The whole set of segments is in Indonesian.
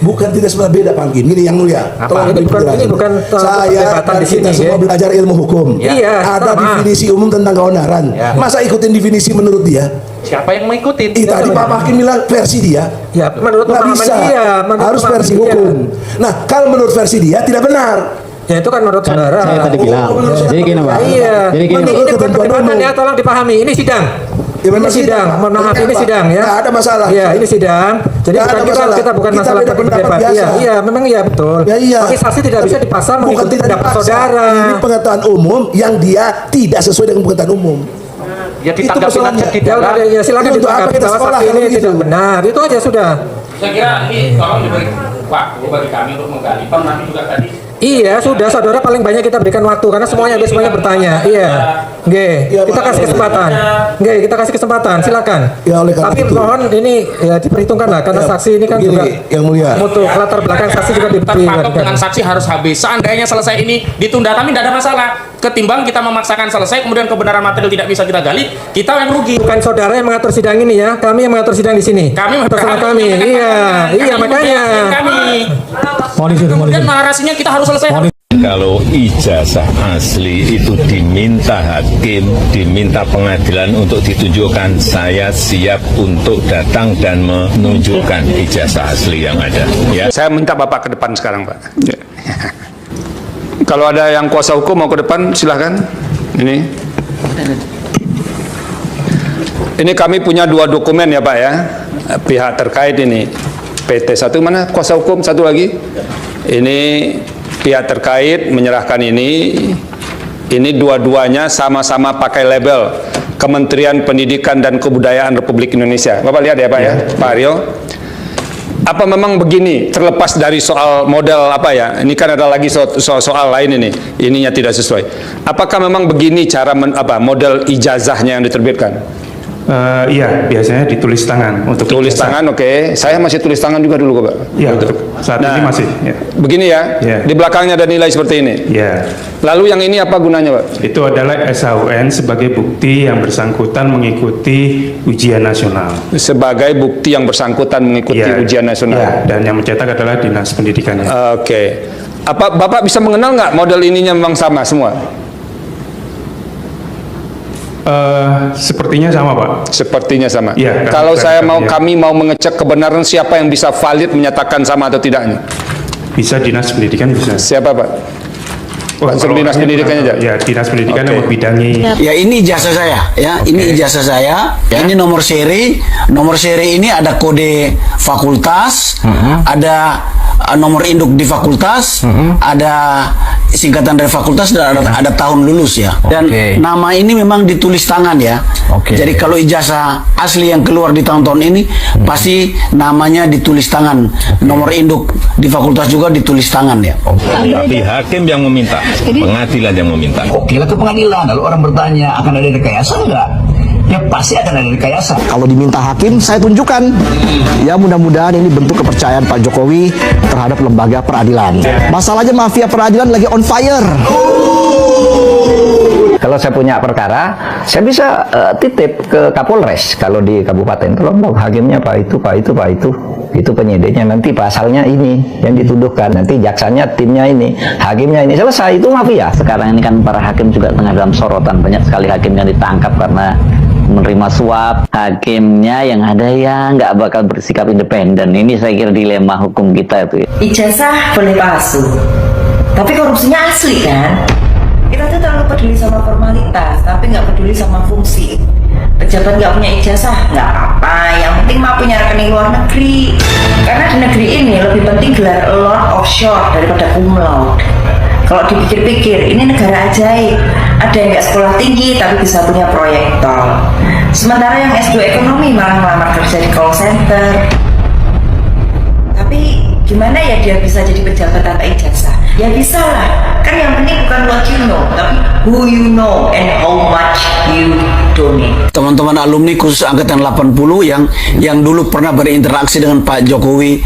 Bukan tidak sebelah beda Pak Hakim. Ini yang mulia. Ini bukan saya dan di sini, kita semua belajar ilmu hukum. Iya. Ada definisi umum tentang keonaran. Ya. Masa ikutin definisi menurut dia? Siapa yang mau ikutin? Tadi Pak Hakim bilang versi dia. Ya, menurut Nggak pemahaman bisa. dia, Harus versi hukum. Nah, kalau menurut versi dia tidak benar. Ya itu kan menurut saudara. Saya tadi bilang. Jadi gini Pak. Iya. Jadi gini. Ini bukan perdebatan ya, tolong dipahami. Ini sidang. Ya, Ini sidang. Mohon maaf, ini sidang ya. Nggak ada masalah. Iya, ini sidang. Jadi Nggak bukan ada masalah. kita bukan Kita masalah beda pendapat berdebat. biasa. Iya, iya, memang iya betul. Ya, iya. Tapi saksi tidak bisa dipaksa Bukan mengikuti tidak pendapat dipaksa. saudara. Ini pengetahuan umum yang dia tidak sesuai dengan pengetahuan umum. Ya ditanggapi persoalannya. aja Ya tidak. udah, ya silakan Ini untuk apa ditanggapi kita bahwa sekolah saksi kalau ini begitu? tidak benar. Itu aja sudah. Saya kira ini tolong diberi waktu bagi kami untuk menggali. Bang Nabi juga tadi. Iya, sudah saudara paling banyak kita berikan waktu karena semuanya bertanya. Iya. Nggih, kita kasih kesempatan. Nggih, kita kasih kesempatan. Silakan. Ya, oleh karena Tapi itu. mohon ini ya diperhitungkan lah karena Ya, saksi ini kan begini, juga yang mulia. untuk latar belakang saksi juga Terpatok dengan saksi harus habis. Seandainya selesai ini ditunda, kami tidak ada masalah. Ketimbang kita memaksakan selesai, kemudian kebenaran material tidak bisa kita gali, kita yang rugi. Bukan saudara yang mengatur sidang ini ya, kami yang mengatur sidang di sini. Kami terserah kami. Iya, makanya. Kami. Mohon izin, mohon izin. Dan narasinya kita harus selesai. Kalau ijazah asli itu diminta hakim, diminta pengadilan untuk ditunjukkan, saya siap untuk datang dan menunjukkan ijazah asli yang ada. Ya. Saya minta Bapak ke depan sekarang, Pak. Ya. Kalau ada yang kuasa hukum mau ke depan, silahkan. Ini kami punya 2 dokumen ya Pak ya, pihak terkait ini. PT1 mana kuasa hukum, satu lagi. Ini pihak terkait menyerahkan ini dua-duanya sama-sama pakai label Kementerian Pendidikan dan Kebudayaan Republik Indonesia. Bapak lihat ya Pak ya, Pak Aryo. Apa memang begini, terlepas dari soal model apa ya, ini kan ada lagi soal lain ini, ininya tidak sesuai. Apakah memang begini cara model ijazahnya yang diterbitkan? Iya, biasanya ditulis tangan untuk tulis ijazah. tangan, oke. Saya masih tulis tangan juga dulu, Pak. Iya, Gitu. saat ini masih. Ya. Begini ya, Ya. di belakangnya ada nilai seperti ini. Ya, Lalu yang ini apa gunanya, Pak? itu adalah SHUN sebagai bukti yang bersangkutan mengikuti ujian nasional. Sebagai bukti yang bersangkutan mengikuti Ya, ujian nasional. ya, dan yang mencetak adalah Dinas Pendidikannya. Oke. Apa Bapak bisa mengenal nggak model ininya memang sama semua? Sepertinya sama, Pak. Sepertinya sama. Iya, Kalau kan, kami mau mengecek kebenaran siapa yang bisa valid menyatakan sama atau tidaknya? Bisa Dinas Pendidikan bisa. Siapa, Pak? Langsung Kalau Dinas orangnya Pendidikan bukan- aja? Ya, Dinas Pendidikan yang Oke. membidangi. Ya ini ijazah saya, ya ini ijazah saya. Ini nomor seri ini ada kode fakultas, ada nomor induk di fakultas, ada singkatan dari fakultas dan ada tahun lulus ya. Dan nama ini memang ditulis tangan ya. Jadi kalau ijazah asli yang keluar di tahun-tahun ini pasti namanya ditulis tangan. Nomor induk di fakultas juga ditulis tangan ya. Tapi hakim yang meminta, pengadilan yang meminta. Oke lah ke pengadilan. Lalu orang bertanya akan ada rekayasa enggak? Ya pasti akan ada rekayasa. Kalau diminta hakim, saya tunjukkan. Ya mudah-mudahan ini bentuk kepercayaan Pak Jokowi terhadap lembaga peradilan. Masalahnya mafia peradilan lagi on fire. Kalau saya punya perkara, saya bisa titip ke Kapolres. Kalau di kabupaten, tolong dong hakimnya Pak itu. Itu penyidiknya, nanti pasalnya ini yang dituduhkan, nanti jaksanya timnya ini, hakimnya ini, selesai. Itu mafia. Sekarang ini kan para hakim juga tengah dalam sorotan. Banyak sekali hakim yang ditangkap karena menerima suap. Hakimnya yang ada yang nggak bakal bersikap independen. Ini saya kira dilema hukum kita itu. Ijazah boleh palsu, tapi korupsinya asli kan? Kita tuh terlalu peduli sama formalitas, tapi nggak peduli sama fungsi. Pejabat nggak punya ijazah, nggak apa-apa. Yang penting mah punya rekening luar negeri. Karena di negeri ini lebih penting gelar Lord offshore daripada cum laude. Kalau dipikir-pikir, ini negara ajaib. Ada yang nggak sekolah tinggi tapi bisa punya proyek tol. Sementara yang S2 ekonomi malah melamar kerja di call center. Tapi gimana ya dia bisa jadi pejabat tanpa ijazah? Ya bisa lah. Kan yang penting bukan what you know, tapi who you know and how much you donate. Teman-teman alumni khusus angkatan 80 yang dulu pernah berinteraksi dengan Pak Jokowi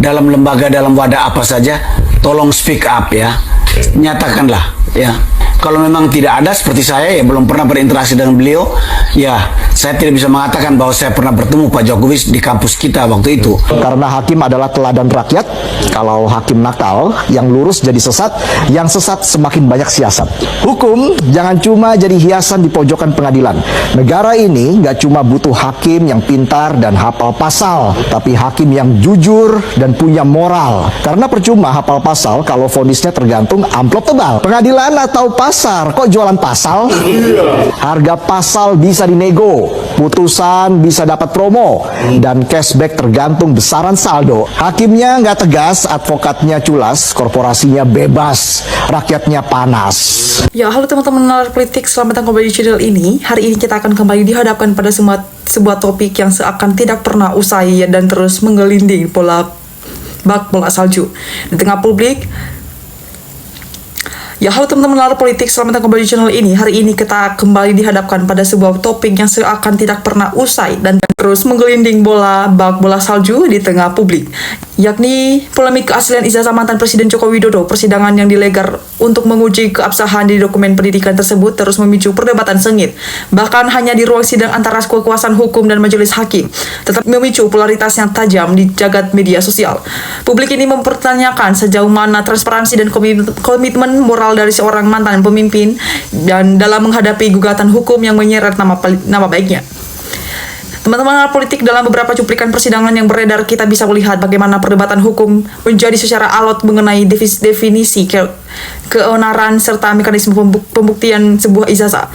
dalam lembaga, dalam wadah apa saja, tolong speak up ya. Nyatakanlah ya. Kalau memang tidak ada seperti saya, ya belum pernah berinteraksi dengan beliau, ya saya tidak bisa mengatakan bahwa saya pernah bertemu Pak Jokowi di kampus kita waktu itu. Karena hakim adalah teladan rakyat, kalau hakim nakal, yang lurus jadi sesat, yang sesat semakin banyak siasat. Hukum jangan cuma jadi hiasan di pojokan pengadilan. Negara ini nggak cuma butuh hakim yang pintar dan hafal pasal, tapi hakim yang jujur dan punya moral. Karena percuma hafal pasal kalau vonisnya tergantung amplop tebal. Pengadilan atau pasar, kok jualan pasal? Harga pasal bisa dinego, putusan bisa dapat promo, dan cashback tergantung besaran saldo. Hakimnya nggak tegas, advokatnya culas, korporasinya bebas, rakyatnya panas. Ya, halo teman-teman nalar politik, selamat datang kembali di channel ini. Hari ini kita akan kembali dihadapkan pada sebuah topik yang seakan tidak pernah usai dan terus menggelinding bola salju di tengah publik. Ya, halo teman-teman nalar politik, selamat datang kembali di channel ini. Hari ini kita kembali dihadapkan pada sebuah topik yang seakan tidak pernah usai dan terus menggelinding bola salju di tengah publik, yakni polemik keaslian ijazah mantan Presiden Joko Widodo. Persidangan yang dilegar untuk menguji keabsahan di dokumen pendidikan tersebut terus memicu perdebatan sengit. Bahkan hanya di ruang sidang antara kekuasaan hukum dan majelis hakim, tetap memicu polaritas yang tajam di jagat media sosial. Publik ini mempertanyakan sejauh mana transparansi dan komitmen moral dari seorang mantan pemimpin dan dalam menghadapi gugatan hukum yang menyeret nama baiknya. Teman-teman politik, dalam beberapa cuplikan persidangan yang beredar, kita bisa melihat bagaimana perdebatan hukum menjadi secara alot mengenai definisi keonaran serta mekanisme pembuktian sebuah ijazah.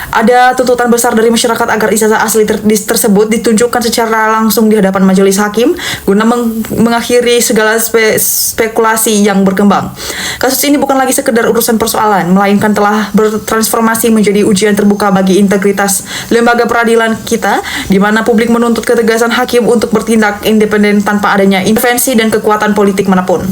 Ada tuntutan besar dari masyarakat agar ijazah asli tersebut ditunjukkan secara langsung di hadapan majelis hakim guna mengakhiri segala spekulasi yang berkembang. Kasus ini bukan lagi sekedar urusan persoalan, melainkan telah bertransformasi menjadi ujian terbuka bagi integritas lembaga peradilan kita, di mana publik menuntut ketegasan hakim untuk bertindak independen tanpa adanya intervensi dan kekuatan politik manapun.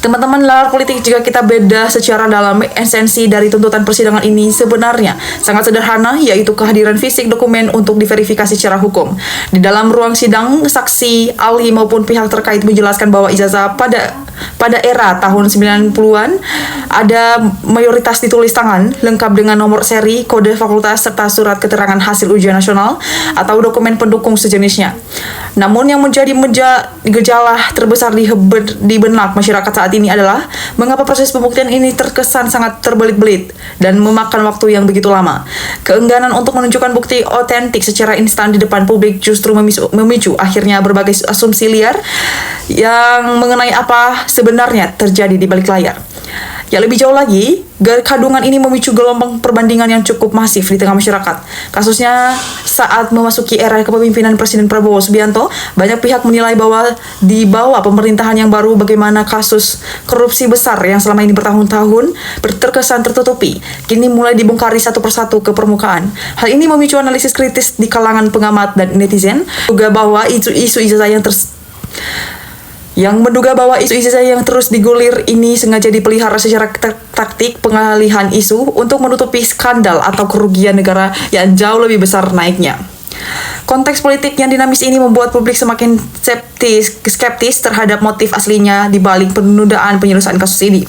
Teman-teman nalar politik, jika kita beda secara dalam, esensi dari tuntutan persidangan ini sebenarnya sangat sederhana, yaitu kehadiran fisik dokumen untuk diverifikasi secara hukum. Di dalam ruang sidang, saksi, ahli maupun pihak terkait menjelaskan bahwa ijazah pada era tahun 90-an ada mayoritas ditulis tangan, lengkap dengan nomor seri, kode fakultas, serta surat keterangan hasil ujian nasional atau dokumen pendukung sejenisnya. Namun yang menjadi gejala terbesar di benak masyarakat saat ini adalah mengapa proses pembuktian ini terkesan sangat terbelit-belit dan memakan waktu yang begitu lama. Keengganan untuk menunjukkan bukti otentik secara instan di depan publik justru memicu akhirnya berbagai asumsi liar yang mengenai apa sebenarnya terjadi di balik layar. Ya, lebih jauh lagi, kandungan ini memicu gelombang perbandingan yang cukup masif di tengah masyarakat. Kasusnya saat memasuki era kepemimpinan Presiden Prabowo Subianto, banyak pihak menilai bahwa di bawah pemerintahan yang baru bagaimana kasus korupsi besar yang selama ini bertahun-tahun terkesan tertutupi, kini mulai dibongkari satu persatu ke permukaan. Hal ini memicu analisis kritis di kalangan pengamat dan netizen, juga bahwa isu ijazah yang terus digulir ini sengaja dipelihara secara taktik pengalihan isu untuk menutupi skandal atau kerugian negara yang jauh lebih besar naiknya. Konteks politik yang dinamis ini membuat publik semakin skeptis terhadap motif aslinya di balik penundaan penyelesaian kasus ini.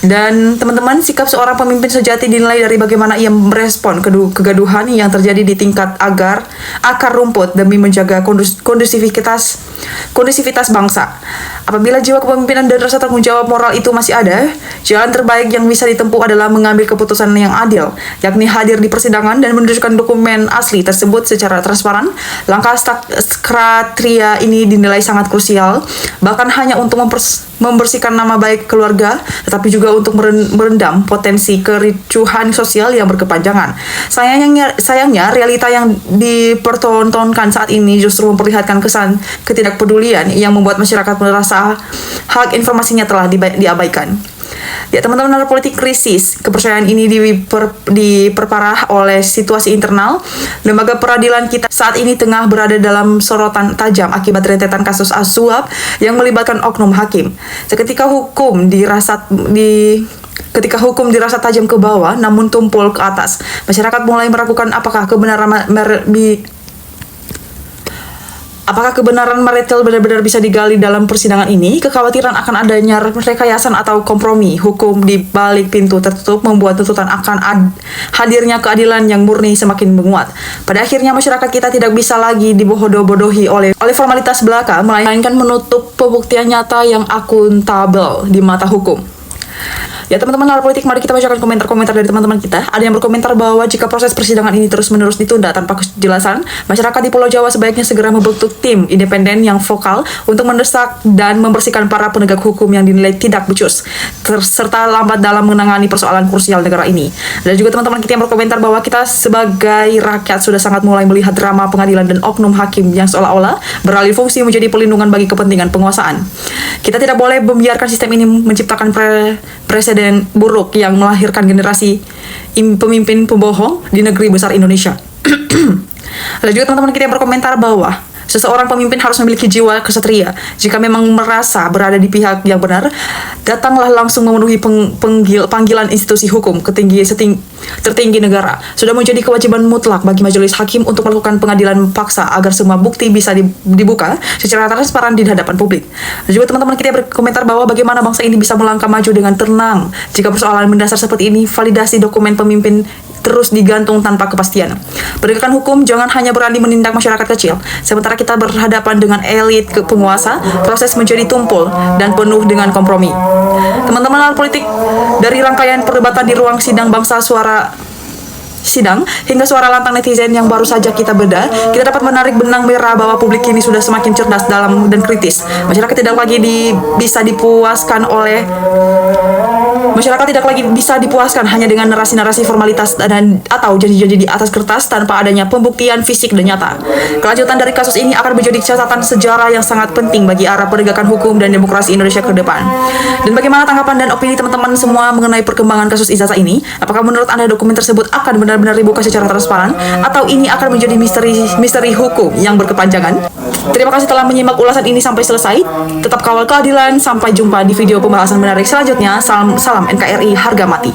Dan teman-teman, sikap seorang pemimpin sejati dinilai dari bagaimana ia merespon kegaduhan yang terjadi di tingkat akar rumput demi menjaga kondusivitas bangsa. Apabila jiwa kepemimpinan dan rasa tanggung jawab moral itu masih ada, jalan terbaik yang bisa ditempuh adalah mengambil keputusan yang adil, yakni hadir di persidangan dan menunjukkan dokumen asli tersebut secara transparan. Langkah ksatria ini dinilai sangat krusial, bahkan hanya untuk membersihkan nama baik keluarga, tetapi juga untuk merendam potensi kericuhan sosial yang berkepanjangan. Sayangnya realita yang dipertontonkan saat ini justru memperlihatkan kesan ketidakpedulian yang membuat masyarakat merasa hak informasinya telah diabaikan. Ya, teman-teman nalar politik, krisis kepercayaan ini diperparah oleh situasi internal. Lembaga peradilan kita saat ini tengah berada dalam sorotan tajam akibat rentetan kasus suap yang melibatkan oknum hakim. Ketika hukum dirasa tajam ke bawah namun tumpul ke atas, masyarakat mulai meragukan apakah kebenaran Apakah kebenaran maritel benar-benar bisa digali dalam persidangan ini? Kekhawatiran akan adanya rekayasan atau kompromi hukum di balik pintu tertutup membuat tuntutan akan hadirnya keadilan yang murni semakin menguat. Pada akhirnya masyarakat kita tidak bisa lagi dibodoh-bodohi oleh formalitas belaka, melainkan menutup pembuktian nyata yang akuntabel di mata hukum. Ya teman-teman Nalar Politik, mari kita bacakan komentar-komentar dari teman-teman kita. Ada yang berkomentar bahwa jika proses persidangan ini terus-menerus ditunda tanpa kejelasan, masyarakat di Pulau Jawa sebaiknya segera membentuk tim independen yang vokal untuk mendesak dan membersihkan para penegak hukum yang dinilai tidak becus, serta lambat dalam menangani persoalan krusial negara ini. Dan juga teman-teman kita yang berkomentar bahwa kita sebagai rakyat sudah sangat mulai melihat drama pengadilan dan oknum hakim yang seolah-olah beralih fungsi menjadi pelindungan bagi kepentingan penguasaan. Kita tidak boleh membiarkan sistem ini menciptakan presiden buruk yang melahirkan generasi pemimpin pembohong di negeri besar Indonesia. Lalu juga teman-teman kita yang berkomentar bahwa seseorang pemimpin harus memiliki jiwa kesatria. Jika memang merasa berada di pihak yang benar, datanglah langsung memenuhi panggilan institusi hukum tertinggi negara. Sudah menjadi kewajiban mutlak bagi majelis hakim untuk melakukan pengadilan paksa agar semua bukti bisa dibuka secara transparan di hadapan publik. Dan juga teman-teman kita berkomentar bahwa bagaimana bangsa ini bisa melangkah maju dengan tenang jika persoalan mendasar seperti ini, validasi dokumen pemimpin terus digantung tanpa kepastian. Penegakan hukum jangan hanya berani menindak masyarakat kecil. Sementara kita berhadapan dengan elit penguasa, proses menjadi tumpul dan penuh dengan kompromi. Teman-teman Nalar Politik, dari rangkaian perdebatan di ruang sidang bangsa sidang hingga suara lantang netizen yang baru saja kita bedah, kita dapat menarik benang merah bahwa publik kini sudah semakin cerdas dalam dan kritis. Masyarakat tidak lagi bisa dipuaskan hanya dengan narasi-narasi formalitas atau janji-janji di atas kertas tanpa adanya pembuktian fisik dan nyata. Kelanjutan dari kasus ini akan menjadi catatan sejarah yang sangat penting bagi arah penegakan hukum dan demokrasi Indonesia ke depan. Dan bagaimana tanggapan dan opini teman-teman semua mengenai perkembangan kasus ijazah ini? Apakah menurut Anda dokumen tersebut akan benar-benar dibuka secara transparan atau ini akan menjadi misteri hukum yang berkepanjangan? Terima kasih telah menyimak ulasan ini sampai selesai. Tetap kawal keadilan. Sampai jumpa di video pembahasan menarik selanjutnya. Salam NKRI harga mati.